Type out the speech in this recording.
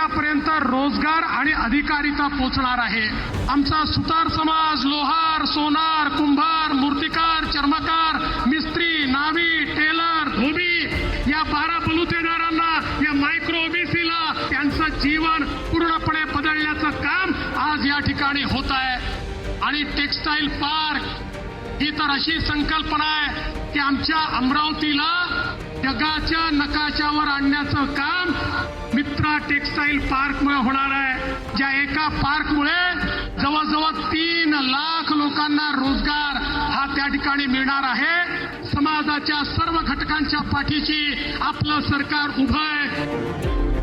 वर्गापर्यंत रोजगार आणि अधिकारिता पोहोचणार आहे। आमचा सुतार समाज लोहार, सोनार, कुंभार, मूर्तिकार, चर्मकार, मिस्त्री, नावी, टेलर, धोबी या 12 बलुतेदारांना, या मायक्रो ओबीसीला त्यांचं जीवन पूर्णपणे बदलण्याचं काम आज या ठिकाणी होत आहे। आणि टेक्सटाईल पार्क ही तर अशी संकल्पना आहे की आमच्या अमरावतीला जगाच्या नकाशावर आणण्याचं काम मित्रा टेक्सटाईल पार्कमुळे होणार आहे। ज्या एका पार्कमुळे जवळजवळ 3 लाख लोकांना रोजगार हा त्या ठिकाणी मिळणार आहे। समाजाच्या सर्व घटकांच्या पाठीशी आपलं सरकार उभं आहे।